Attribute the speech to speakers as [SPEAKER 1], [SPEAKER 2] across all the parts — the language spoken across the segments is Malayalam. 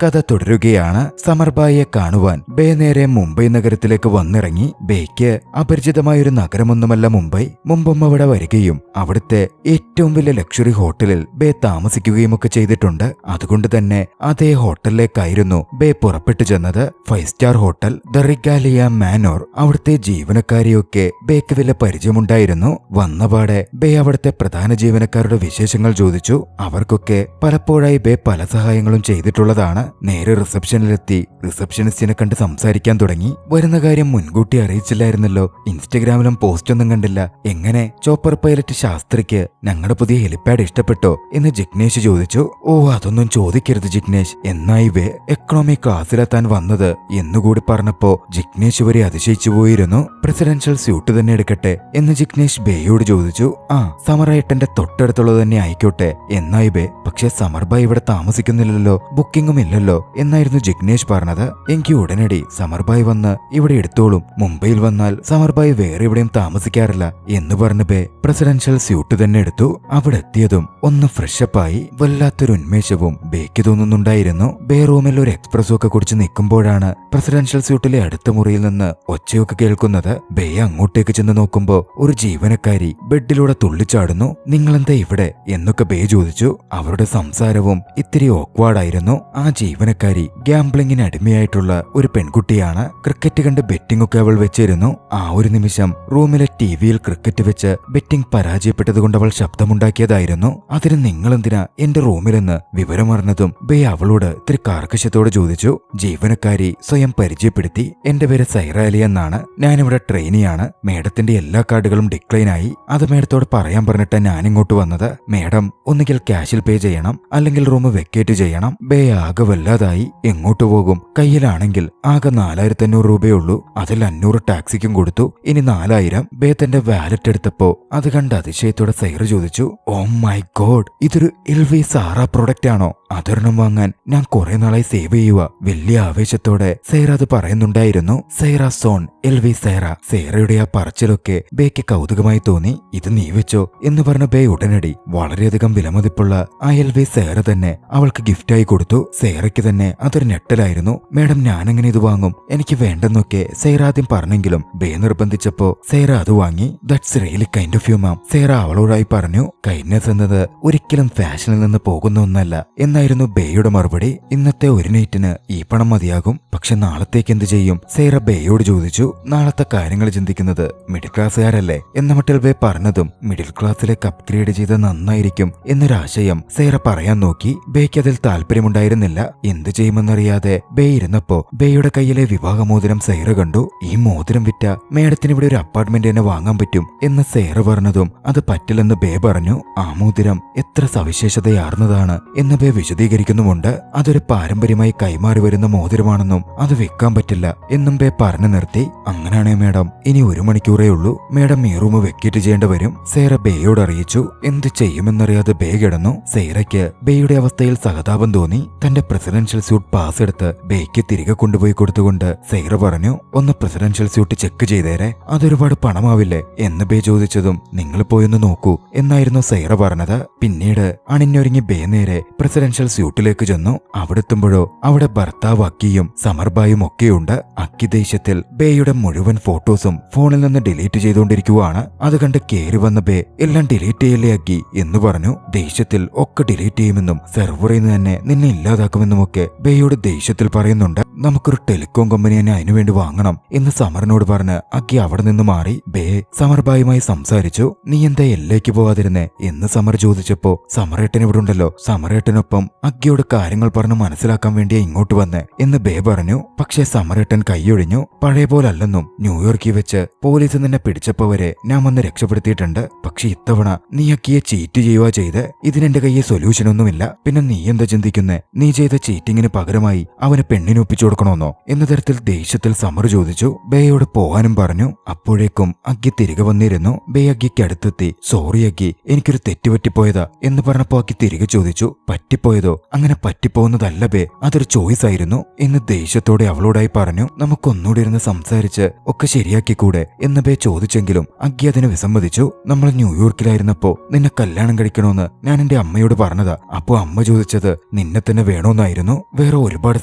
[SPEAKER 1] കഥ തുടരുകയാണ്. സമർബായിയെ കാണുവാൻ ബേ നേരെ മുംബൈ നഗരത്തിലേക്ക് വന്നിറങ്ങി. ബേക്ക് അപരിചിതമായൊരു നഗരമൊന്നുമല്ല മുംബൈ. മുമ്പും അവിടെ വരികയും അവിടുത്തെ ഏറ്റവും വലിയ ലക്ഷറി ഹോട്ടലിൽ ബേ താമസിക്കുകയും ഒക്കെ ചെയ്തിട്ടുണ്ട്. അതുകൊണ്ട് തന്നെ അതേ ഹോട്ടലിലേക്കായിരുന്നു ബേ പുറപ്പെട്ടു ചെന്നത്. 5 സ്റ്റാർ ഹോട്ടൽ ദ റിഗാലിയ മാനോർ. അവിടുത്തെ ജീവനക്കാരെയൊക്കെ ബേക്ക് വലിയ പരിചയമുണ്ടായിരുന്നു. വന്നപാടെ ബേ അവിടുത്തെ പ്രധാന ജീവനക്കാരുടെ വിശേഷങ്ങൾ ചോദിച്ചു. അവർക്കൊക്കെ പലപ്പോഴായി ബേ പല സഹായങ്ങളും ചെയ്തിട്ടുള്ളതാണ്. നേരെ റിസപ്ഷനിലെത്തി റിസപ്ഷനിസ്റ്റിനെ കണ്ട് സംസാരിക്കാൻ തുടങ്ങി. വരുന്ന കാര്യം മുൻകൂട്ടി അറിയിച്ചില്ലായിരുന്നല്ലോ. ഇൻസ്റ്റഗ്രാമിലും പോസ്റ്റ് ഒന്നും കണ്ടില്ല. എങ്ങനെ ചോപ്പർ പൈലറ്റ് ശാസ്ത്രിക്ക് ഞങ്ങളുടെ പുതിയ ഹെലിപാഡ് ഇഷ്ടപ്പെട്ടോ എന്ന് ജിഗ്നേഷ് ചോദിച്ചു. ഓ, അതൊന്നും ചോദിക്കരുത് ജിഗ്നേഷ്. എന്നായി ബേ എക്കണോമി ക്ലാസ്സിലെത്താൻ വന്നത് എന്നുകൂടി പറഞ്ഞപ്പോ ജിഗ്നേഷ് വരെ അതിശയിച്ചു പോയിരുന്നു. പ്രസിഡൻഷ്യൽ സ്യൂട്ട് തന്നെ എടുക്കട്ടെ എന്ന് ജിഗ്നേഷ് ബേയോട് ചോദിച്ചു. ആ, സമറായിട്ടന്റെ തൊട്ടടുത്തുള്ളത് തന്നെ ആയിക്കോട്ടെ എന്നായി ബേ. പക്ഷെ സമർബായ് ഇവിടെ താമസിക്കുന്നില്ലല്ലോ, ബുക്കിംഗും ഇല്ലല്ലോ എന്നായിരുന്നു ജിഗ്നേഷ് പറഞ്ഞത്. എങ്കിൽ ഉടനടി സമർബായ് വന്ന് ഇവിടെ എടുത്തോളും. മുംബൈയിൽ വന്നാൽ സമർബായ് വേറെ എവിടെയും താമസിക്കാറില്ല എന്ന് പറഞ്ഞ് ബേ പ്രസിഡൻഷ്യൽ സ്യൂട്ട് തന്നെ എടുത്തു. അവിടെ എത്തിയതും ഒന്ന് ഫ്രഷപ്പായി വല്ലാത്തൊരു ഉന്മേഷവും ബേക്ക് തോന്നുന്നുണ്ടായിരുന്നു. ബേ റൂമിൽ ഒരു എക്സ്പ്രസോ ഒക്കെ കുടിച്ച് നിൽക്കുമ്പോഴാണ് പ്രസിഡൻഷ്യൽ സ്യൂട്ടിലെ അടുത്ത മുറിയിൽ നിന്ന് ഒച്ചയൊക്കെ കേൾക്കുന്നത്. ബേ അങ്ങോട്ടേക്ക് ചെന്ന് നോക്കുമ്പോ ഒരു ജീവനക്കാരി ബെഡിലൂടെ തുള്ളിച്ചാടുന്നു. നിങ്ങളെന്താ ഇവിടെ എന്നൊക്കെ ബേ ചോദിച്ചു. അവരുടെ സംസാരവും ഇത്തിരി ഓക്വാർഡായിരുന്നു. ആ ജീവനക്കാരി ഗാംബ്ലിങ്ങിന് അടിമയായിട്ടുള്ള ഒരു പെൺകുട്ടിയാണ്. ക്രിക്കറ്റ് കണ്ട് ബെറ്റിംഗ് ഒക്കെ അവൾ വെച്ചിരുന്നു. ആ ഒരു നിമിഷം റൂമിലെ ടിവിയിൽ ക്രിക്കറ്റ് വെച്ച് ബെറ്റിംഗ് പരാജയപ്പെട്ടതുകൊണ്ട് അവൾ ശബ്ദമുണ്ടാക്കിയതായിരുന്നു. അതിന് നിങ്ങളെന്തിനാ എന്റെ റൂമിലെന്ന് വിവരമറിഞ്ഞതും ബേ അവളോട് ഇത്തിരി കാർക്കശ്യത്തോട് ചോദിച്ചു. ജീവനക്കാരി സ്വയം പരിചയപ്പെടുത്തി. എന്റെ പേര് സൈറ അലി എന്നാണ്. ഞാനിവിടെ ട്രെയിനിയാണ്. മേഡത്തിന്റെ എല്ലാ കാർഡുകളും ഡിക്ലൈൻ ആയി. അത് മേഡത്തോട് പറയാൻ പറഞ്ഞിട്ട് ഞാനിങ്ങോട്ട് വന്നത്. മേഡം ഒന്നുകിൽ ക്യാഷിൽ പേ ചെയ്യണം, അല്ലെങ്കിൽ റൂം വെക്കേറ്റ് ചെയ്യണം. ബേ ആകെ വല്ലാതായി. എങ്ങോട്ട് പോകും? കയ്യിലാണെങ്കിൽ ആകെ 4500 രൂപയുള്ളൂ. അതിൽ 500 ടാക്സിക്കും കൊടുത്തു. ഇനി 4000. ബേ തന്റെ വാലറ്റ് എടുത്തപ്പോ അത് കണ്ട് അതിശയത്തോടെ സൈറ ചോദിച്ചു. ഓ മൈ ഗോഡ്, ഇതൊരു എൽവി സാറ പ്രൊഡക്റ്റ് ആണോ? അതൊരെണ്ണം വാങ്ങാൻ ഞാൻ കുറെ നാളായി സേവ് ചെയ്യുക. വലിയ ആവേശത്തോടെ സൈറ അത് പറയുന്നുണ്ടായിരുന്നു. Saira zone LV Saira. സൈറയുടെ ആ പറച്ചിലൊക്കെ ബേക്ക് കൗതുകമായി തോന്നി. ഇത് നീ വെച്ചോ എന്ന് പറഞ്ഞ ബേ ഉടനടി വളരെയധികം വിലമതിപ്പുള്ള ആ എൽവി സൈറ തന്നെ അവൾക്ക് ഗിഫ്റ്റായി കൊടുത്തു. സൈറയ്ക്ക് തന്നെ അതൊരു ഞെട്ടലായിരുന്നു. മേഡം, ഞാനെങ്ങനെ ഇത് വാങ്ങും? എനിക്ക് വേണ്ടെന്നൊക്കെ സൈറ ആദ്യം പറഞ്ഞെങ്കിലും ബേ നിർബന്ധിച്ചപ്പോ സൈറ അത് വാങ്ങി. That's really kind of you ma'am. Saira അവളോടായി പറഞ്ഞു. കൈൻഡ്നെസ് എന്നത് ഒരിക്കലും ഫാഷനിൽ നിന്ന് പോകുന്ന ഒന്നല്ല എന്നായിരുന്നു ബേയുടെ മറുപടി. ഇന്നത്തെ ഒരു നൈറ്റിന് ഈ പണം മതിയാകും, പക്ഷെ നാളത്തേക്ക് എന്ത് ചെയ്യും? സൈറ ബേയോട് ചോദിച്ചു. നാളത്തെ കാര്യങ്ങൾ ചിന്തിക്കുന്നത് മിഡിൽ ക്ലാസ്സുകാരല്ലേ എന്ന മട്ടിൽ ബേ പറഞ്ഞതും മിഡിൽ ക്ലാസ്സിലേക്ക് അപ്ഗ്രേഡ് ചെയ്ത് നന്നായിരിക്കും എന്നൊരാശയം സൈറ പറയാൻ നോക്കി. ബേക്ക് അതിൽ താല്പര്യമുണ്ടായിരുന്നില്ല. എന്ത് ചെയ്യുമെന്നറിയാതെ ബേ ഇരുന്നപ്പോ ബേയുടെ കയ്യിലെ വിവാഹമോതിരം സൈറ കണ്ടു. ഈ മോതിരം വിറ്റ മേഡത്തിന് ഇവിടെ ഒരു അപ്പാർട്ട്മെന്റ് തന്നെ വാങ്ങാൻ പറ്റും എന്ന് സൈറ പറഞ്ഞതും അത് പറ്റില്ലെന്ന് ബേ പറഞ്ഞു. ആ മോതിരം എത്ര സവിശേഷതയാർന്നതാണ് എന്ന് ബേ വിശദീകരിക്കുന്നുമുണ്ട്. അതൊരു പാരമ്പര്യമായി കൈമാറി വരുന്ന മോതിരമാണെന്നും അത് വെക്കാൻ പറ്റില്ല എന്നും ബേ പറഞ്ഞു നിർത്തി. അങ്ങനെയാണേ മേഡം, ഇനി 1 മണിക്കൂറേ ഉള്ളൂ. മേഡം ഈ റൂം വെക്കേറ്റ് ചെയ്യേണ്ടി വരും, സൈറ ബേയോട് അറിയിച്ചു. എന്ത് ചെയ്യുമെന്നറിയാതെ ബേ കിടന്നു. സൈറയ്ക്ക് ബേയുടെ അവസ്ഥയിൽ സഹതാപം തോന്നി. തന്റെ പ്രസിഡൻഷ്യൽ സ്യൂട്ട് പാസ് എടുത്ത് ബേക്ക് തിരികെ കൊണ്ടുപോയി കൊടുത്തുകൊണ്ട് സൈറ പറഞ്ഞു, ഒന്ന് പ്രസിഡൻഷ്യൽ സ്യൂട്ട് ചെക്ക് ചെയ്തേരെ, അതൊരുപാട് പണമാവില്ലേ എന്ന് ബേ ചോദിച്ചതും നിങ്ങൾ പോയൊന്ന് നോക്കൂ എന്നായിരുന്നു സൈറ പറഞ്ഞത്. പിന്നീട് അണിഞ്ഞൊരുങ്ങി ബേ നേരെ പ്രസിഡൻഷ്യൽ സ്യൂട്ടിലേക്ക് ചെന്നു. അവിടെ എത്തുമ്പോഴോ അവിടെ ഭർത്താവ് അക്കിയും സമർബായും ഒക്കെയുണ്ട്. അക്കി ദേഷ്യത്തിൽ ബേയുടെ മുഴുവൻ ഫോട്ടോസും ഫോണിൽ നിന്ന് ഡിലീറ്റ് ചെയ്തുകൊണ്ടിരിക്കുവാണ്. അത് കണ്ട് കേറി വന്ന ബേ എല്ലാം ഡിലീറ്റ് ചെയ്യല്ലേ അക്കി എന്ന് പറഞ്ഞു. ദേഷ്യത്തിൽ ഒക്കെ ഡിലീറ്റ് ചെയ്യുമെന്നും സെർവറിൽ നിന്ന് തന്നെ നിന്നെ ഇല്ലാതാക്കുമെന്നുമൊക്കെ ബേയോട് ദേഷ്യത്തിൽ പറയുന്നുണ്ട്. നമുക്കൊരു ടെലികോം കമ്പനി തന്നെ അതിനുവേണ്ടി വാങ്ങണം എന്ന് സമറിനോട് പറഞ്ഞ് അക്കി അവിടെ നിന്ന് മാറി. ബേ സമർബായുമായി സംസാരിച്ചു. നീ എന്താ എല്ലേക്ക് പോവാതിരുന്നേ എന്ന് സമർ ചോദിച്ചപ്പോ സമറേട്ടൻ ഇവിടെ ഉണ്ടല്ലോ, സമറേട്ടനൊപ്പം അക്കിയോട് കാര്യങ്ങൾ പറഞ്ഞ് മനസ്സിലാക്കാൻ വേണ്ടിയാ ഇങ്ങോട്ട് വന്നേ എന്ന് ബേ പറഞ്ഞു. പക്ഷേ സമറേട്ടൻ കൈയൊഴിഞ്ഞു. പഴയ പോലല്ലെന്നും ന്യൂയോർക്കിൽ വെച്ച് പോലീസ് നിന്നെ പിടിച്ചപ്പോ വരെ ഞാൻ വന്ന് രക്ഷപ്പെടുത്തിയിട്ടുണ്ട്. പക്ഷെ ഇത്തവണ നീ അക്കിയെ ചീറ്റ് ചെയ്യുക ചെയ്ത്. ഇതിനെന്റെ കയ്യിൽ സൊല്യൂഷൻ ഒന്നുമില്ല. പിന്നെ നീ എന്താ ചിന്തിക്കുന്നേ? നീ ചെയ്ത ചീറ്റിങ്ങിന് പകരമായി അവന് പെണ്ണിനൊപ്പിച്ചു കൊടുക്കണമെന്നോ എന്ന തരത്തിൽ ദേഷ്യത്തിൽ സമർ ചോദിച്ചു. ബേയോട് പോവാനും പറഞ്ഞു. അപ്പോഴേക്കും അഗ്ഗി തിരികെ വന്നിരുന്നു. ബേ അഗ്ഗിക്ക് അടുത്തെത്തി. സോറി അഗ്ഗി, എനിക്കൊരു തെറ്റുപറ്റിപ്പോയതാ എന്ന് പറഞ്ഞപ്പോ അഗ്ഗി തിരികെ ചോദിച്ചു, പറ്റിപ്പോയതോ? അങ്ങനെ പറ്റിപ്പോകുന്നതല്ല ബേ, അതൊരു ചോയ്സ് ആയിരുന്നു എന്ന് ദേഷ്യത്തോടെ അവളോടായി പറഞ്ഞു. നമുക്കൊന്നുകൂടി ഇരുന്ന് സംസാരിച്ച് ഒക്കെ ശരിയാക്കിക്കൂടെ എന്ന് ബേ ചോദിച്ചെങ്കിലും അഗ്ഗി അതിന് വിസമ്മതിച്ചു. നമ്മൾ ന്യൂയോർക്കിലായിരുന്നപ്പോ നിന്നെ കല്യാണം കഴിക്കണമെന്ന് ഞാൻ എന്റെ അമ്മയോട് പറഞ്ഞതാ. അപ്പോ അമ്മ ചോദിച്ചത് നിന്നെ തന്നെ വേണോന്നായിരുന്നു. വേറെ ഒരുപാട്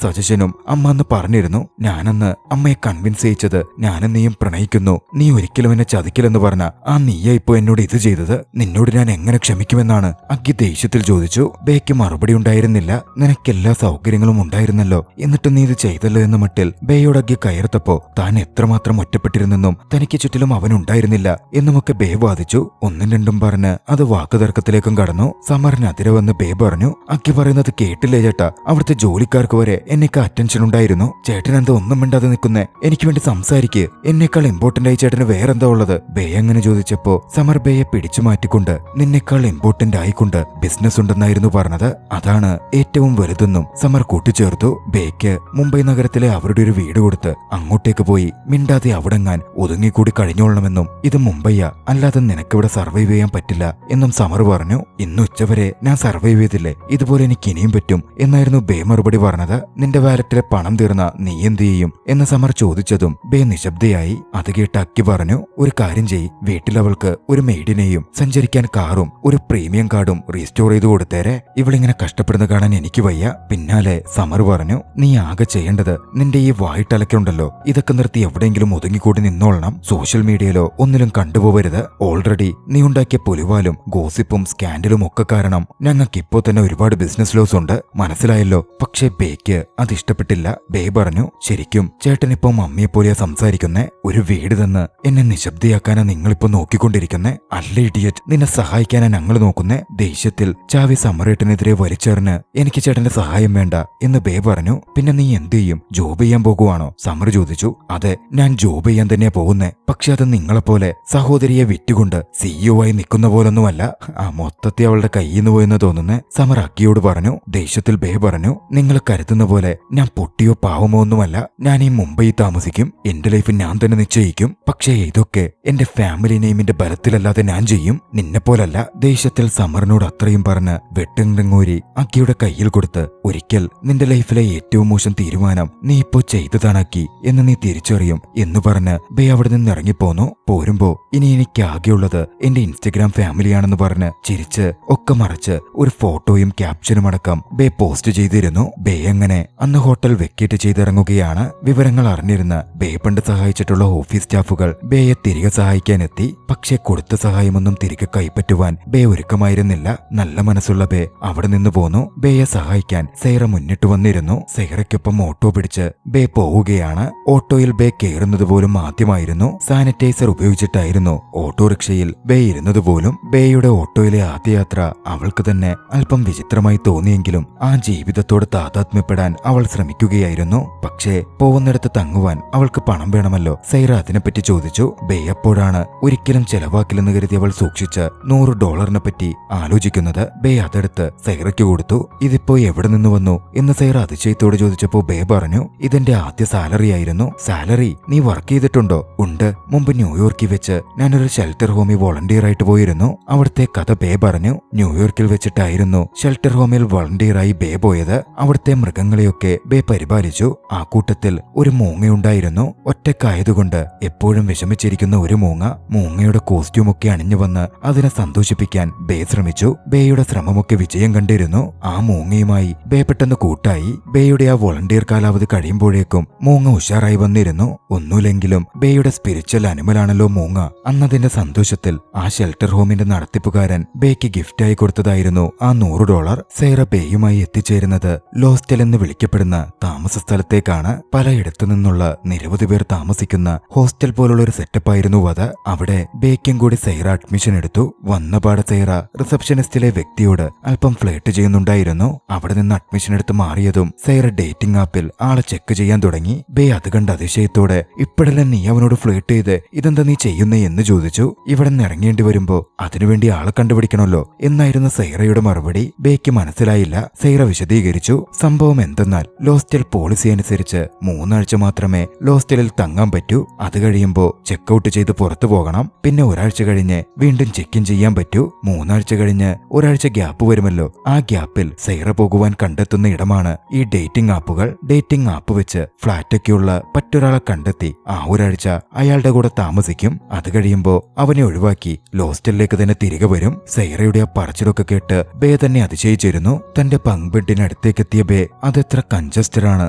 [SPEAKER 1] സജഷനും അമ്മ അന്ന് പറഞ്ഞിരുന്നു. ഞാനന്ന് അമ്മയെ കൺവിൻസ് ചെയ്യിച്ചത് ഞാനും നീയും പ്രണയിക്കുന്നു, നീ ഒരിക്കലും എന്നെ ചതിക്കില്ലെന്ന് പറഞ്ഞ ആ നീയാ ഇപ്പോ എന്നോട് ഇത് ചെയ്തത്. നിന്നോട് ഞാൻ എങ്ങനെ ക്ഷമിക്കുമെന്നാണ് അഗ്ഗി ദേഷ്യത്തിൽ ചോദിച്ചു. ബേക്ക് മറുപടി ഉണ്ടായിരുന്നില്ല. നിനക്കെല്ലാ സൗകര്യങ്ങളും ഉണ്ടായിരുന്നല്ലോ, എന്നിട്ട് നീ ഇത് ചെയ്തല്ലോ എന്ന മട്ടിൽ ബേയോട് അഗ്ഗി കയർത്തപ്പോ താൻ എത്രമാത്രം ഒറ്റപ്പെട്ടിരുന്നെന്നും തനിക്ക് ചുറ്റിലും അവനുണ്ടായിരുന്നില്ല എന്നുമൊക്കെ ബേ വാദിച്ചു. ഒന്നും രണ്ടും പറഞ്ഞ് അത് വാക്കുതർക്കത്തിലേക്കും കടന്നു. സമറിനെതിരെ വന്ന് ബേ പറഞ്ഞു, അഗ്ഗി പറയുന്നത് കേട്ടില്ലേ ചേട്ടാ, അവിടുത്തെ ജോലിക്കാർക്ക് വരെ എന്നേക്കാൾ അറ്റൻഷൻ ഉണ്ടായിരുന്നു. ചേട്ടൻ എന്താ ഒന്നും മിണ്ടാതെ നിൽക്കുന്നേ? എനിക്ക് വേണ്ടി സംസാരിക്ക്. എന്നേക്കാൾ ഇമ്പോർട്ടന്റ് ആയി ചേട്ടന് വേറെന്താ ഉള്ളത്? ബേ അങ്ങനെ ചോദിച്ചപ്പോ സമർ ബേയെ പിടിച്ചു മാറ്റിക്കൊണ്ട് നിന്നേക്കാൾ ഇമ്പോർട്ടന്റ് ആയിക്കൊണ്ട് ബിസിനസ് ഉണ്ടെന്നായിരുന്നു പറഞ്ഞത്. അതാണ് ഏറ്റവും വലുതെന്നും സമർ കൂട്ടിച്ചേർത്തു. ബേക്ക് മുംബൈ നഗരത്തിലെ അവരുടെ ഒരു വീട് കൊടുത്ത് അങ്ങോട്ടേക്ക് പോയി മിണ്ടാതെ അവിടെങ്ങാൻ ഒതുങ്ങിക്കൂടി കഴിഞ്ഞോളണമെന്നും ഇത് മുംബൈയാ, അല്ലാതെ നിനക്കിവിടെ സർവൈവ് ചെയ്യാൻ പറ്റില്ല എന്നും സമർ പറഞ്ഞു. ഇന്ന് ഉച്ചവരെ ഞാൻ സർവൈവ് ചെയ്തില്ലേ, ഇതുപോലെ എനിക്ക് ഇനിയും പറ്റും എന്നായിരുന്നു ബേ മറുപടി പറഞ്ഞത്. നിന്റെ വാലറ്റിലെ പണം തീർന്ന നീ എന്ത് ചെയ്യും എന്ന് സമർ ചോദിച്ചതും ബേ നിശബ്ദയായി. അത് കേട്ട് അഗ്ഗി പറഞ്ഞു, ഒരു കാര്യം ചെയ്യ്, വീട്ടിൽ അവൾക്ക് ഒരു മെയ്ഡിനെയും സഞ്ചരിക്കാൻ കാറും ഒരു പ്രീമിയം കാർഡും റീസ്റ്റോർ ചെയ്ത് കൊടുത്തേരെ. ഇവളിങ്ങനെ കഷ്ടപ്പെടുന്ന കാണാൻ എനിക്ക് വയ്യ. പിന്നാലെ സമർ പറഞ്ഞു, നീ ആകെ ചെയ്യേണ്ടത് നിന്റെ ഈ വായിട്ടലക്കുണ്ടല്ലോ, ഇതൊക്കെ നിർത്തി എവിടെയെങ്കിലും ഒതുങ്ങിക്കൂടി നിന്നോളണം. സോഷ്യൽ മീഡിയയിലോ ഒന്നിലും കണ്ടുപോവരുത്. ഓൾറെഡി നീ ഉണ്ടാക്കിയ പുലിവാലും ഗോസിപ്പും സ്കാൻഡലും ഒക്കെ കാരണം ഞങ്ങൾക്കിപ്പോ തന്നെ ഒരുപാട് ബിസിനസ് ലോസ് ഉണ്ട്, മനസ്സിലായല്ലോ? പക്ഷേ ബേക്ക് അതിഷ്ടപ്പെട്ടില്ല. ബേ പറഞ്ഞു, ശരിക്കും ചേട്ടനിപ്പോ മമ്മിയെപ്പോലെയാ സംസാരിക്കുന്നേ. ഒരു വീട് തന്ന് എന്നെ നിശബ്ദയാക്കാനാ നിങ്ങളിപ്പോ നോക്കിക്കൊണ്ടിരിക്കുന്നേ? അല്ല ഇഡിയറ്റ്, നിന്നെ സഹായിക്കാനാ ഞങ്ങൾ നോക്കുന്നേ. ദേഷ്യത്തിൽ ചാവി സമറേട്ടനെതിരെ വലിച്ചെറിഞ്ഞ് എനിക്ക് ചേട്ടന്റെ സഹായം വേണ്ട എന്ന് ബേ പറഞ്ഞു. പിന്നെ നീ എന്ത് ചെയ്യും? ജോബ് ചെയ്യാൻ പോകുവാണോ? സമർ ചോദിച്ചു. അതെ, ഞാൻ ജോബ് ചെയ്യാൻ തന്നെയാ പോകുന്നേ. പക്ഷെ അത് നിങ്ങളെപ്പോലെ സഹോദരിയെ വിറ്റുകൊണ്ട് CEO ആയി നിൽക്കുന്ന പോലൊന്നുമല്ല. ആ മൊത്തത്തിൽ അവളുടെ കയ്യിൽ നിന്ന് പോയെന്ന് തോന്നുന്നേ, സമർ അഗ്ഗിയോട് പറഞ്ഞു. ദേഷ്യത്തിൽ ബേ പറഞ്ഞു, നിങ്ങൾ കരുതുന്ന പോലെ ഞാൻ പൊട്ടിയോ പാവമോ ഒന്നുമല്ല. ഞാൻ ഈ മുംബൈ താമസിക്കും, എന്റെ ലൈഫ് ഞാൻ തന്നെ നിശ്ചയിക്കും. പക്ഷേ ഇതൊക്കെ എന്റെ ഫാമിലി നെയിമിന്റെ ബലത്തിലല്ലാതെ ഞാൻ ചെയ്യും, നിന്നെപ്പോലല്ല. ദേഷ്യത്തിൽ സമറിനോട് അത്രയും പറഞ്ഞ് വെട്ടിങ്ങൂരി അഗ്ഗിയുടെ കയ്യിൽ കൊടുത്ത്, ഒരിക്കൽ നിന്റെ ലൈഫിലെ ഏറ്റവും മോശം തീരുമാനം നീ ഇപ്പോ ചെയ്തതാണാക്കി എന്ന് നീ തിരിച്ചറിയും എന്ന് പറഞ്ഞ് ബേ അവിടെ നിന്ന് ഇറങ്ങിപ്പോന്നു. പോരുമ്പോ ഇനി എനിക്കാകെയുള്ളത് എന്റെ ഇൻസ്റ്റഗ്രാം ഫാമിലിയാണെന്ന് പറഞ്ഞ് ചിരിച്ച് ഒക്കെ മറച്ച് ഒരു ഫോട്ടോയും ക്യാപ്ഷനും അടക്കം ബേ പോസ്റ്റ് ചെയ്തിരുന്നു. ബേ അങ്ങനെ അന്ന് ഹോട്ടൽ വെക്കേറ്റ് ചെയ്തിറങ്ങുകയാണ്. വിവരങ്ങൾ അറിഞ്ഞിരുന്ന ബേ പണ്ട് സഹായിച്ചിട്ടുള്ള ഓഫീസ് സ്റ്റാഫുകൾ ബേയെ തിരികെ സഹായിക്കാനെത്തി. പക്ഷെ കൊടുത്ത സഹായമൊന്നും തിരികെ കൈപ്പറ്റുവാൻ ബേ ഒരുക്കമായിരുന്നില്ല. നല്ല മനസ്സുള്ള ബേ അവിടെ നിന്ന് പോന്നു. ബേയെ സഹായിക്കാൻ സെയ്റ മുന്നിട്ട് വന്നിരുന്നു. സെയ്റയ്ക്കൊപ്പം ഓട്ടോ പിടിച്ച് ബേ പോവുകയാണ്. ഓട്ടോയിൽ ബേ കയറുന്നത് പോലും ആദ്യമായിരുന്നു. സാനിറ്റൈസർ ഉപയോഗിച്ചിട്ടായിരുന്നു ഓട്ടോറിക്ഷയിൽ ബേ ഇരുന്നത് പോലും. ബേയുടെ ഓട്ടോയിലെ ആദ്യ യാത്ര അവൾക്ക് തന്നെ അല്പം വിചിത്രമായി തോന്നിയെങ്കിലും ആ ജീവിതത്തോട് താതാത്മ്യപ്പെടാൻ അവൾ ശ്രമിക്കുകയായിരുന്നു. പക്ഷേ പോകുന്നിടത്ത് തങ്ങുവാൻ അവൾക്ക് പണം വേണമല്ലോ. സെയ്റ അതിനെപ്പറ്റി ചോദിച്ചു. ബേ അപ്പോഴാണ് ഒരിക്കലും ചെലവാക്കില്ലെന്ന് കരുതി അവൾ സൂക്ഷിച്ച് $100 പറ്റി ആലോചിക്കുന്നത്. ബേ അതെടുത്ത് സെയ്റയ്ക്ക് കൊടുത്തു. ഇതിപ്പോ എവിടെ നിന്ന് വന്നു എന്ന് സെയ്റ അതിശയത്തോട് ചോദിച്ചപ്പോ ബേ പറഞ്ഞു, ഇതെന്റെ ആദ്യ സാലറി ആയിരുന്നു. സാലറി? നീ വർക്ക് ചെയ്തിട്ടുണ്ടോ? ഉണ്ട്, മുമ്പ് ന്യൂയോർക്കിൽ വെച്ച് ഞാനൊരു ഷെൽട്ടർ ഹോമിൽ വോളണ്ടിയർ ആയിട്ട് പോയിരുന്നു. അവിടുത്തെ കഥ ബേ പറഞ്ഞു. ന്യൂയോർക്കിൽ വെച്ചിട്ടായിരുന്നു ഷെൽട്ടർ ഹോമിൽ വോളണ്ടിയറായി ബേ പോയത്. അവിടുത്തെ മൃഗങ്ങളെയൊക്കെ ബേ പരിപാലിച്ചു. ആ കൂട്ടത്തിൽ ഒരു മൂങ്ങയുണ്ടായിരുന്നു. ഒറ്റക്കായതുകൊണ്ട് എപ്പോഴും വിഷമിച്ചിരിക്കുന്ന ഒരു മൂങ്ങ. മൂങ്ങയുടെ കോസ്റ്റ്യൂമൊക്കെ അണിഞ്ഞു വന്ന് അതിനെ സന്തോഷിപ്പിക്കാൻ ബേ ശ്രമിച്ചു. ബേയുടെ ശ്രമമൊക്കെ വിജയം കണ്ടിരുന്നു. ആ മൂങ്ങയുമായി ബേ പെട്ടെന്ന് കൂട്ടായി. ബേയുടെ ആ വോളണ്ടിയർ കാലാവധി കഴിയുമ്പോഴേക്കും മൂങ്ങ ഉഷാറായി വന്നിരുന്നു. ഒന്നുമില്ലെങ്കിലും ബേയുടെ സ്പിരിച്വൽ അനിമലാണല്ലോ മൂങ്ങ. അന്നതിന്റെ സന്തോഷത്തിൽ ആ ഷെൽട്ടർ ഹോമിന്റെ നടത്തിപ്പുകാരൻ ബേക്ക് ഗിഫ്റ്റായി കൊടുത്തതായിരുന്നു ആ $100. സെയ്റ ബേയുമായി എത്തിച്ചേരുന്നത് ലോസ്റ്റൽ എന്ന് വിളിക്കപ്പെടുന്ന താമസ സ്ഥലത്തേക്കാണ്. പലയിടത്തു നിന്നുള്ള നിരവധി പേർ താമസിക്കുന്ന ഹോസ്റ്റൽ പോലുള്ള ഒരു സെറ്റപ്പായിരുന്നു അത്. അവിടെ ബേക്കും കൂടി സെയ്റ അഡ്മിഷൻ എടുത്തു. വന്നപാടെ സെയ്റ റിസപ്ഷനിസ്റ്റിലെ വ്യക്തിയോട് അല്പം ഫ്ലേർട്ട് ചെയ്യുന്നുണ്ടായിരുന്നു. അവിടെ നിന്ന് അഡ്മിഷൻ എടുത്ത് മാറിയതും സെയ്റ ഡേറ്റിംഗ് ആപ്പിൽ ആളെ ചെക്ക് ചെയ്യാൻ തുടങ്ങി. ബേ അത് കണ്ട അതിശയത്തോടെ, ഇപ്പോഴല്ലേ നീ അവനോട് ഫ്ലേർട്ട് ചെയ്ത്, ഇതെന്താ നീ ചെയ്യുന്നേ എന്ന് ചോദിച്ചു. ഇവിടെ നിന്ന് ഇറങ്ങേണ്ടി വരുമ്പോ അതിനുവേണ്ടി ആളെ കണ്ടുപിടിക്കണമല്ലോ എന്നായിരുന്നു സെയ്റയുടെ മറുപടി. ബേക്ക് മനസ്സിലായില്ല. സെയ്റ വിശദീകരിച്ചു. സംഭവം എന്തെന്നാൽ ലോസ്റ്റൽ പോളിസി അനുസരിച്ച് 3 ആഴ്ച മാത്രമേ ലോസ്റ്റലിൽ തങ്ങാൻ പറ്റൂ. അത് കഴിയുമ്പോ ചെക്കൗട്ട് ചെയ്ത് പുറത്തു പോകണം. പിന്നെ ഒരാഴ്ച കഴിഞ്ഞ് വീണ്ടും ചെക്ക് ഇൻ ചെയ്യാൻ പറ്റൂ. 3 ആഴ്ച കഴിഞ്ഞ് ഒരാഴ്ച ഗ്യാപ്പ് വരുമല്ലോ, ആ ഗ്യാപ്പിൽ സൈറ പോകുവാൻ കണ്ടെത്തുന്ന ഇടമാണ് ഈ ഡേറ്റിംഗ് ആപ്പുകൾ. ഡേറ്റിംഗ് ആപ്പ് വെച്ച് ഫ്ലാറ്റൊക്കെയുള്ള മറ്റൊരാളെ കണ്ടെത്തി ആ ഒരാഴ്ച അയാളുടെ കൂടെ താമസിക്കും. അത് കഴിയുമ്പോ അവനെ ഒഴിവാക്കി ലോസ്റ്റലിലേക്ക് തന്നെ തിരികെ വരും. സൈറയുടെ ആ പറച്ചിലൊക്കെ കേട്ട് ബേ തന്നെ അതിശയിച്ചിരുന്നു. തന്റെ ബങ്ക് ബെഡിനടുത്തേക്കെത്തിയ ബേ അതെത്ര കൺജസ്റ്റഡ് ആണ്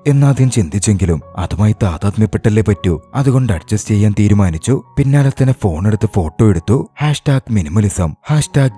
[SPEAKER 1] എന്നാദ്യം ചിന്തിച്ചെങ്കിലും അതുമായി താതാത്മ്യപ്പെട്ടല്ലേ പറ്റൂ. അതുകൊണ്ട് അഡ്ജസ്റ്റ് ചെയ്യാൻ തീരുമാനിച്ചു. പിന്നാലെ തന്നെ ഫോൺ എടുത്ത് ഫോട്ടോ എടുത്തു. #മിനിമലിസം,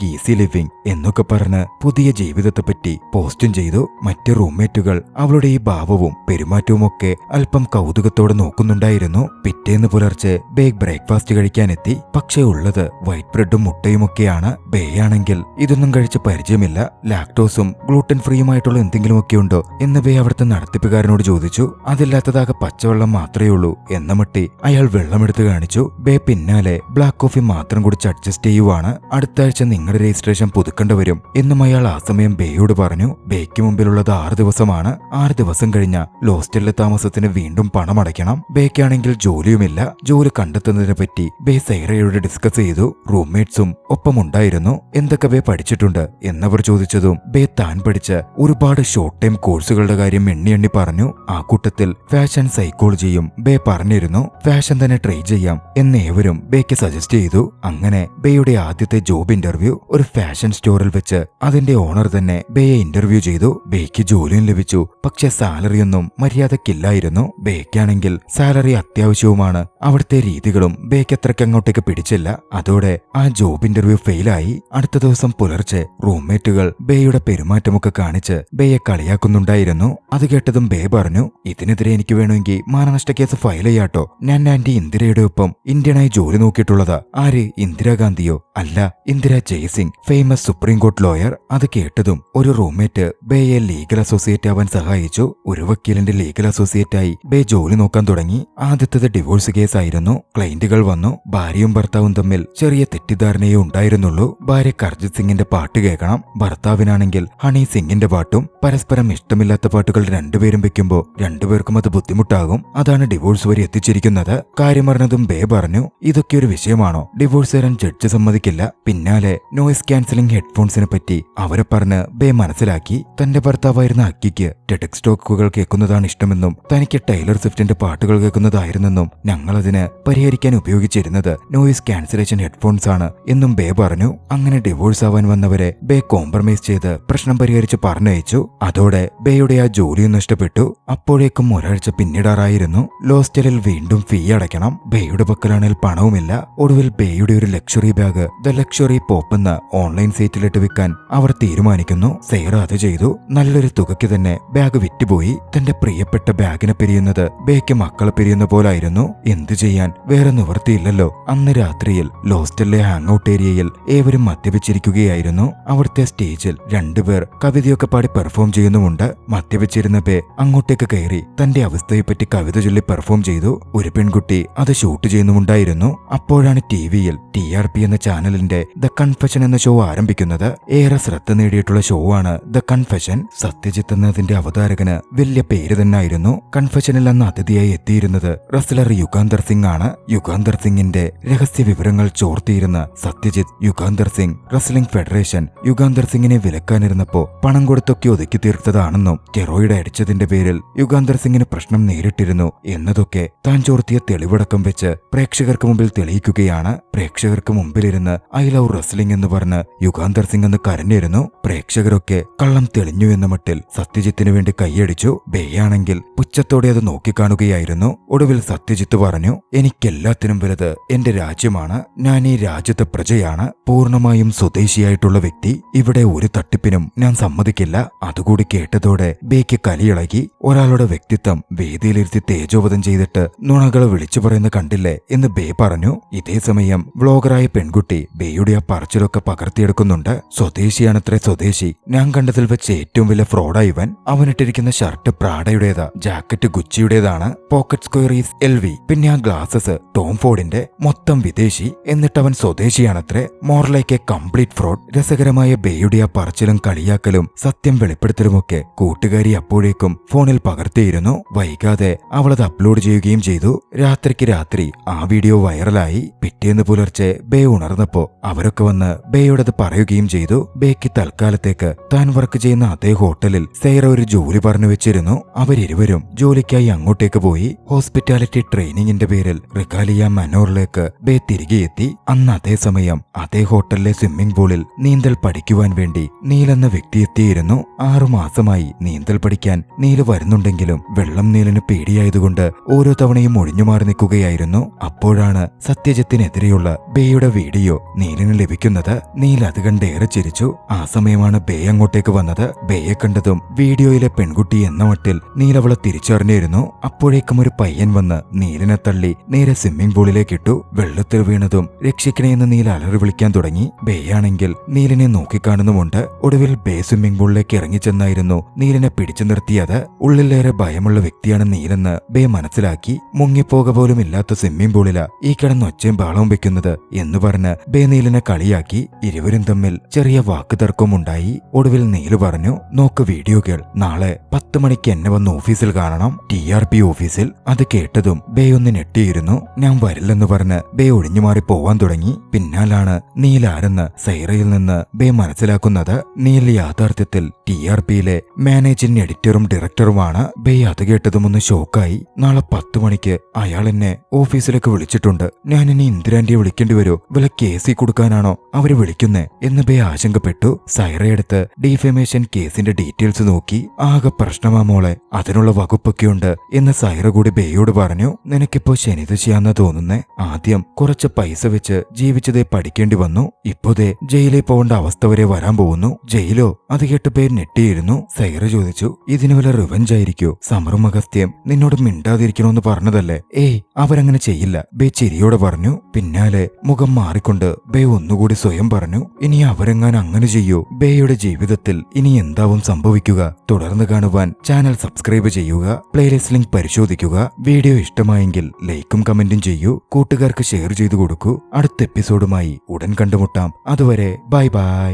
[SPEAKER 1] #ഈസി ലിവിംഗ് എന്നൊക്കെ പറഞ്ഞ് പുതിയ ജീവിതത്തെപ്പറ്റി പോസ്റ്റും ചെയ്തു. മറ്റ് റൂംമേറ്റുകൾ അവളുടെ ഈ ഭാവവും പെരുമാറ്റവും ഒക്കെ അല്പം കൗതുകത്തോടെ നോക്കുന്നുണ്ടായിരുന്നു. പിറ്റേന്ന് പുലർച്ചെ ബേ ബ്രേക്ക്ഫാസ്റ്റ് കഴിക്കാനെത്തി. പക്ഷേ ഉള്ളത് വൈറ്റ് ബ്രെഡും മുട്ടയുമൊക്കെയാണ്. ബേ ആണെങ്കിൽ ഇതൊന്നും കഴിച്ച് പരിചയമില്ല. ലാക്ടോസും ഗ്ലൂട്ടൻ ഫ്രീയുമായിട്ടുള്ള എന്തെങ്കിലുമൊക്കെ ഉണ്ടോ എന്ന് ബേ അവിടുത്തെ നടത്തിപ്പുകാരനോട് ചോദിച്ചു. അതില്ലാത്തതാകെ പച്ചവെള്ളം മാത്രമേ ഉള്ളൂ എന്ന മട്ടി അയാൾ വെള്ളമെടുത്ത് കാണിച്ചു. ബേ പിന്നാലെ ബ്ലാക്ക് കോഫി മാത്രം കുടിച്ച് അഡ്ജസ്റ്റ് ചെയ്യുവാണ്. അടുത്ത ആഴ്ച നിങ്ങളുടെ രജിസ്ട്രേഷൻ പുതുക്കേണ്ടി വരും എന്നും അയാൾ ആ സമയം ബേയോട് പറഞ്ഞു. ബേക്ക് മുമ്പിലുള്ളത് 6 ദിവസമാണ്. 6 ദിവസം കഴിഞ്ഞ ലോസ്റ്റലിലെ താമസത്തിന് വീണ്ടും പണം അടയ്ക്കണം. ബേക്കാണെങ്കിൽ ജോലിയുമില്ല. ജോലി കണ്ടെത്തുന്നതിനെ പറ്റി ബേ സൈറയോട് ഡിസ്കസ് ചെയ്തു. റൂംമേറ്റ്സും ഒപ്പമുണ്ടായിരുന്നു. എന്തൊക്കെ ബേ പഠിച്ചിട്ടുണ്ട് എന്നവർ ചോദിച്ചതും ബേ താൻ പഠിച്ച ഒരുപാട് ഷോർട്ട് ടൈം കോഴ്സുകളുടെ കാര്യം എണ്ണി പറഞ്ഞു. ആ കൂട്ടത്തിൽ ഫാഷൻ സൈക്കോളജിയും ബേ പറഞ്ഞിരുന്നു. ഫാഷൻ തന്നെ ട്രൈ ചെയ്യാം എന്ന് ഏവരും ബേക്ക് സജസ്റ്റ് ചെയ്തു. അങ്ങനെ ബേയുടെ ആദ്യത്തെ ജോബ് ഇന്റർവ്യൂ ഒരു ഫാഷൻ സ്റ്റോറിൽ വെച്ച് അതിന്റെ ഓണർ തന്നെ ബേയെ ഇന്റർവ്യൂ ചെയ്തു. ബേക്ക് ജോലിയും ലഭിച്ചു. പക്ഷെ സാലറിയൊന്നും മര്യാദക്കില്ലായിരുന്നു. ബേക്കാണെങ്കിൽ സാലറി അത്യാവശ്യവുമാണ്. അവിടുത്തെ രീതികളും ബേക്ക് അത്രയ്ക്ക് അങ്ങോട്ടേക്ക് പിടിച്ചില്ല. അതോടെ ആ ജോബ് ഇന്റർവ്യൂ ഫെയിലായി. അടുത്ത ദിവസം പുലർച്ചെ റൂംമേറ്റുകൾ ബേയുടെ പെരുമാറ്റമൊക്കെ കാണിച്ച് ബേയെ കളിയാക്കുന്നുണ്ടായിരുന്നു. അത് കേട്ടതും ബേ പറഞ്ഞു, ഇതിനെതിരെ എനിക്ക് വേണമെങ്കിൽ മാനനഷ്ട കേസ് ഫയൽ ചെയ്യാട്ടോ. ഞാൻ ആന്റി ഇന്ദിരയുടെ ഒപ്പം ഇന്ത്യനായി ജോലി നോക്കിയിട്ടുള്ളതാ. ആര്? ഇന്ദിരാഗാന്ധിയോ? അല്ല, Indira Jaising, famous supreme court lawyer. അത് കേട്ടതും ഒരു റൂംമേറ്റ് ബേയെ ലീഗൽ അസോസിയേറ്റ് ആവാൻ സഹായിച്ചു. ഒരു വക്കീലിന്റെ ലീഗൽ അസോസിയേറ്റായി ബേ ജോലി നോക്കാൻ തുടങ്ങി. ആദ്യത്തത് ഡിവോഴ്സ് കേസായിരുന്നു. ക്ലയന്റുകൾ വന്നു. ഭാര്യയും ഭർത്താവും തമ്മിൽ ചെറിയ തെറ്റിദ്ധാരണയേ ഉണ്ടായിരുന്നുള്ളൂ. ഭാര്യ കർജിത് സിംഗിന്റെ പാട്ട് കേൾക്കണം, ഭർത്താവിനാണെങ്കിൽ ഹണി സിംഗിന്റെ പാട്ടും. പരസ്പരം ഇഷ്ടമില്ലാത്ത പാട്ടുകൾ രണ്ടുപേരും വെക്കുമ്പോ രണ്ടുപേർക്കും അത് ബുദ്ധിമുട്ടാകും. അതാണ് ഡിവോഴ്സ് വരെ എത്തിച്ചിരിക്കുന്നത്. കാര്യമറിഞ്ഞതും ബേ പറഞ്ഞു, ഇതൊക്കെ ഒരു വിഷയമാണോ? ഡിവോഴ്സ് തരാൻ ജഡ്ജ് സമ്മതിക്കില്ല. പിന്നാലെ നോയിസ് ക്യാൻസലിംഗ് ഹെഡ്ഫോൺസിനെ പറ്റി അവരെ പറഞ്ഞ് ബേ മനസ്സിലാക്കി. തന്റെ ഭർത്താവായിരുന്ന അക്കിക്ക് ടെഡ് സ്റ്റോക്കുകൾ കേൾക്കുന്നതാണ് ഇഷ്ടമെന്നും തനിക്ക് ടൈലർ സ്വിഫ്റ്റിന്റെ പാട്ടുകൾ കേൾക്കുന്നതായിരുന്നെന്നും ഞങ്ങളതിന് പരിഹരിക്കാൻ ഉപയോഗിച്ചിരുന്നത് നോയിസ് ക്യാൻസലേഷൻ ഹെഡ്ഫോൺസ് ആണ് എന്നും ബേ പറഞ്ഞു. അങ്ങനെ ഡിവോഴ്സ് ആവാൻ വന്നവരെ ബേ കോംപ്രമൈസ് ചെയ്ത് പ്രശ്നം പരിഹരിച്ച് പറഞ്ഞയച്ചു. അതോടെ ബേയുടെ ആ ജോലിയും നഷ്ടപ്പെട്ടു. അപ്പോഴേക്കും ഒരാഴ്ച പിന്നിടാറായിരുന്നു. ലോസ്റ്റലിൽ വീണ്ടും ഫീ അടയ്ക്കണം. ബേയുടെ പക്കലാണെങ്കിൽ പണവുമില്ല. ഒടുവിൽ ബേയുടെ ഒരു luxury bag the luxury pop എന്ന ഓൺലൈൻ സൈറ്റിലിട്ട് വിൽക്കാൻ അവർ തീരുമാനിക്കുന്നു. സൈറ അത് ചെയ്തു. നല്ലൊരു തുകയ്ക്ക് തന്നെ ബാഗ് വിറ്റുപോയി. തന്റെ പ്രിയപ്പെട്ട ബാഗിനെ പിരിയുന്നത് ബേക്ക് മക്കളെ പിരിയുന്ന പോലായിരുന്നു. എന്തു ചെയ്യാൻ, വേറെ നിവൃത്തിയില്ലല്ലോ. അന്ന് രാത്രിയിൽ ലോസ്റ്റലിലെ ഹാങ് ഔട്ട് ഏരിയയിൽ ഏവരും മദ്യപിച്ചിരിക്കുകയായിരുന്നു. അവിടുത്തെ സ്റ്റേജിൽ രണ്ടുപേർ കവിതയൊക്കെ പാടി പെർഫോം ചെയ്യുന്നുമുണ്ട്. മദ്യപിച്ചിരുന്ന ബേ അങ്ങോട്ടേക്ക് കയറി തന്റെ അവസ്ഥയെപ്പറ്റി കവിത ചൊല്ലി പെർഫോം ചെയ്തു. ഒരു പെൺകുട്ടി അത് ഷൂട്ട് ചെയ്യുന്നുമുണ്ടായിരുന്നു. അപ്പോഴാണ് ടിവിയിൽ TRP എന്ന ചാനലിന്റെ ദ കൺഫെഷൻ എന്ന ഷോ ആരംഭിക്കുന്നത്. ഏറെ ശ്രദ്ധ നേടിയിട്ടുള്ള ഷോ ആണ് ദ കൺഫെഷൻ. സത്യജിത്ത് എന്നതിന്റെ അവതാരകന് വലിയ പേര് തന്നെയായിരുന്നു. കൺഫെഷനിൽ അന്ന് അതിഥിയായി എത്തിയിരുന്നത് റെസ്ലർ യുഗാന്തർ സിംഗ് ആണ്. യുഗാന്തർ സിംഗിന്റെ രഹസ്യ വിവരങ്ങൾ ചോർത്തിയിരുന്ന സത്യജിത്ത് യുഗാന്തർ സിംഗ് റെസ്ലിംഗ് ഫെഡറേഷൻ യുഗാന്തർ സിംഗിനെ വിലക്കാനിരുന്നപ്പോ പണം കൊടുത്തൊക്കെ ഒതുക്കി തീർത്തതാണെന്നും സ്റ്റെറോയിഡ് അടിച്ചതിന്റെ പേരിൽ യുഗാന്തർ സിംഗിന് പ്രശ്നം നേരിട്ടിരുന്നു എന്നതൊക്കെ താൻ ചോർത്തിയ തെളിവടക്കം വെച്ച് പ്രേക്ഷകർക്ക് മുമ്പിൽ തെളിയിക്കുകയാണ്. പ്രേക്ഷകർക്ക് മുമ്പിലിരുന്ന് ഐ ലവ് റെസ്ലിംഗ് എന്ന് പറഞ്ഞ് യുഗാന്തർ സിംഗ് എന്ന് കരഞ്ഞിരുന്നു. പ്രേക്ഷകരൊക്കെ കള്ളം തെളിഞ്ഞു എന്ന മട്ടിൽ സത്യജിത്തിന് വേണ്ടി കൈയടിച്ചു. ബേയാണെങ്കിൽ പുച്ഛത്തോടെ അത് നോക്കിക്കാണുകയായിരുന്നു. ഒടുവിൽ സത്യജിത്ത് പറഞ്ഞു, എനിക്കെല്ലാത്തിനും വലുത് എന്റെ രാജ്യമാണ്. ഞാൻ ഈ രാജ്യത്തെ പ്രജയാണ്. പൂർണ്ണമായും സ്വദേശിയായിട്ടുള്ള വ്യക്തി. ഇവിടെ ഒരു തട്ടിപ്പിനും ഞാൻ സമ്മതിക്കില്ല. അതുകൂടി കേട്ടതോടെ ബേക്ക് കലിയിളകി. ഒരാളുടെ വ്യക്തിത്വം വേദിയിലിരുത്തി തേജോവധം ചെയ്തിട്ട് നുണകൾ വിളിച്ചു പറയുന്ന കണ്ടില്ലേ എന്ന് ബേ പറഞ്ഞു. ഇതേ സമയം വ്ളോഗറായ പെൺകുട്ടി ബേയുടെ ആ പറച്ചിലൊക്കെ പകർത്തിയെടുക്കുന്നുണ്ട്. സ്വദേശിയാണത്രേ സ്വദേശി. ഞാൻ കണ്ടതിൽ വെച്ച് ഏറ്റവും വലിയ ഫ്രോഡാ ഇവൻ. അവനിട്ടിരിക്കുന്ന ഷർട്ട് പ്രാഡയുടേതാ, ജാക്കറ്റ് ഗുച്ചിയുടേതാണ്, പോക്കറ്റ് സ്ക്വയർ ഈസ് LV, പിന്നെ ആ ഗ്ലാസസ് ടോം ഫോർഡിന്റെ. മൊത്തം വിദേശി. എന്നിട്ട് അവൻ സ്വദേശിയാണത്രേ. More like a complete fraud. രസകരമായ ബേയുടെ ആ പറച്ചിലും കളിയാക്കലും സത്യം വെളിപ്പെടുത്തലുമൊക്കെ കൂട്ടുകാരി അപ്പോഴേക്കും ഫോണിൽ പകർത്തിയിരുന്നു. വൈകാതെ അവളത് അപ്ലോഡ് ചെയ്യുകയും ചെയ്തു. രാത്രിക്ക് രാത്രി ആ വീഡിയോ വൈറലായി. പിറ്റേന്ന് പുലർച്ചെ ബേ ഉണർന്നപ്പോ അവരൊക്കെ വന്ന് ബേയോടത് പറയുകയും ചെയ്തു. ബേക്ക് തൽക്കാലം തൽക്കാലത്തേക്ക് താൻ വർക്ക് ചെയ്യുന്ന അതേ ഹോട്ടലിൽ സൈറ ഒരു ജോലി പറഞ്ഞു വെച്ചിരുന്നു. അവരിരുവരും ജോലിക്കായി അങ്ങോട്ടേക്ക് പോയി. ഹോസ്പിറ്റാലിറ്റി ട്രെയിനിങ്ങിന്റെ പേരിൽ റിഗാലിയ മനോറിലേക്ക് ബേ തിരികെ എത്തി. അന്ന് അതേ സമയം അതേ ഹോട്ടലിലെ സ്വിമ്മിംഗ് പൂളിൽ നീന്തൽ പഠിക്കുവാൻ വേണ്ടി നീലെന്ന വ്യക്തി എത്തിയിരുന്നു. 6 മാസമായി നീന്തൽ പഠിക്കാൻ നീല് വരുന്നുണ്ടെങ്കിലും വെള്ളം നീലിന് പേടിയായതുകൊണ്ട് ഓരോ തവണയും ഒഴിഞ്ഞു മാറി നിൽക്കുകയായിരുന്നു. അപ്പോഴാണ് സത്യജിത്തിനെതിരെയുള്ള ബേയുടെ വീഡിയോ നീലിന് ലഭിക്കുന്നത്. നീൽ അത് കണ്ട് ഏറെ ചിരിച്ചു. ആ സമയമാണ് ബേ അങ്ങോട്ടേക്ക് വന്നത്. ബേയെ കണ്ടതും വീഡിയോയിലെ പെൺകുട്ടി എന്ന മട്ടിൽ നീൽ അവളെ തിരിച്ചറിഞ്ഞിരുന്നു. അപ്പോഴേക്കും ഒരു പയ്യൻ വന്ന് നീലിനെ തള്ളി നേരെ സ്വിമ്മിംഗ് പൂളിലേക്ക് ഇട്ടു. വെള്ളത്തിൽ വീണതും രക്ഷിക്കണേന്ന് നീൽ അലറി വിളിക്കാൻ തുടങ്ങി. ബേയാണെങ്കിൽ നീലിനെ നോക്കിക്കാണുന്നുമുണ്ട്. ഒടുവിൽ ബേ സ്വിമ്മിംഗ് പൂളിലേക്ക് ഇറങ്ങിച്ചെന്നായിരുന്നു നീലിനെ പിടിച്ചു നിർത്തിയത്. ഉള്ളിലേറെ ഭയമുള്ള വ്യക്തിയാണ് നീലെന്ന് ബേ മനസ്സിലാക്കി. മുങ്ങിപ്പോക പോലും ഇല്ലാത്ത സ്വിമ്മിംഗ് പൂളിലാ ഈ കിടന്ന് ഒച്ചയും ബഹളവും വെക്കുന്നത് എന്ന് പറഞ്ഞ് ബേ നീലിനെ കളിയാക്കി. ഇരുവരും തമ്മിൽ ചെറിയ വാക്കുതർക്കമുണ്ടായി. ഒടുവിൽ നീല് പറഞ്ഞു, നോക്ക് വീഡിയോ കേൾ, നാളെ 10 മണിക്ക് എന്നെ വന്ന് ഓഫീസിൽ കാണണം, TRP ഓഫീസിൽ. അത് കേട്ടതും ബേ ഒന്ന് ഞെട്ടിയിരുന്നു. ഞാൻ വരില്ലെന്ന് പറഞ്ഞ് ബേ ഒഴിഞ്ഞുമാറി പോവാൻ തുടങ്ങി. പിന്നാലാണ് നീൽ ആരെന്ന് സൈറയിൽ നിന്ന് ബേ മനസ്സിലാക്കുന്നത്. നീൽ യാഥാർത്ഥ്യത്തിൽ TRPയിലെ മാനേജിംഗ് എഡിറ്ററും ഡയറക്ടറുമാണ്. ബേ അത് കേട്ടതും ഒന്ന് ഷോക്കായി. നാളെ 10 മണിക്ക് അയാൾ എന്നെ ഓഫീസിലേക്ക് വിളിച്ചിട്ടുണ്ട്. ഞാൻ ഇനി ഇന്ദിരാന്റിയെ വിളിക്കേണ്ടി വരുമോ? വല്ല കേസി കൊടുക്കാനാണോ അവര് വിളിക്കുന്നേ എന്ന് ബേ ആശങ്കപ്പെട്ടു. സൈറയെടുത്ത് ഡിഫേമേഷൻ കേസിന്റെ ഡീറ്റെയിൽസ് നോക്കി. ആകെ പ്രശ്നമാ മോളെ, അതിനുള്ള വകുപ്പൊക്കെയുണ്ട് എന്ന് സൈറ കൂടി ബേയോട് പറഞ്ഞു. നിനക്കിപ്പോ ശനിദശയാന്നാ തോന്നുന്നേ. ആദ്യം കുറച്ച് പൈസ വെച്ച് ജീവിച്ചതേ പഠിക്കേണ്ടി വന്നു. ഇപ്പോതേ ജയിലിൽ പോകേണ്ട അവസ്ഥ വരെ വരാൻ പോകുന്നു. ജയിലോ? അത് കേട്ട് ബേ ഞെട്ടിയിരുന്നു. സൈറ ചോദിച്ചു, ഇതിന് വല്ല റിവഞ്ച് ആയിരിക്കോ? സമറും അഗസ്ത്യം നിന്നോട് മിണ്ടാതിരിക്കണോന്ന് പറഞ്ഞതല്ലേ? ഏയ്, അവരങ്ങനെ ചെയ്യില്ല, ബേ ചിരിയോടെ പറഞ്ഞു. പിന്നാലെ മുഖം മാറിക്കൊണ്ട് ബേ ഒന്നുകൂടി സ്വയം പറഞ്ഞു, ഇനി അവരെങ്ങാൻ അങ്ങനെ ചെയ്യോ? ബേയുടെ ജീവിതത്തിൽ ഇനി എന്താവും സംഭവിക്കുക? തുടർന്ന് കാണുവാൻ ചാനൽ സബ്സ്ക്രൈബ് ചെയ്യുക. പ്ലേലിസ്റ്റ് ലിങ്ക് പരിശോധിക്കുക. വീഡിയോ ഇഷ്ടമായെങ്കിൽ ലൈക്കും കമന്റും ചെയ്യൂ. കൂട്ടുകാർക്ക് ഷെയർ ചെയ്തു കൊടുക്കൂ. അടുത്ത എപ്പിസോഡുമായി ഉടൻ കണ്ടുമുട്ടാം. അതുവരെ ബൈ ബൈ.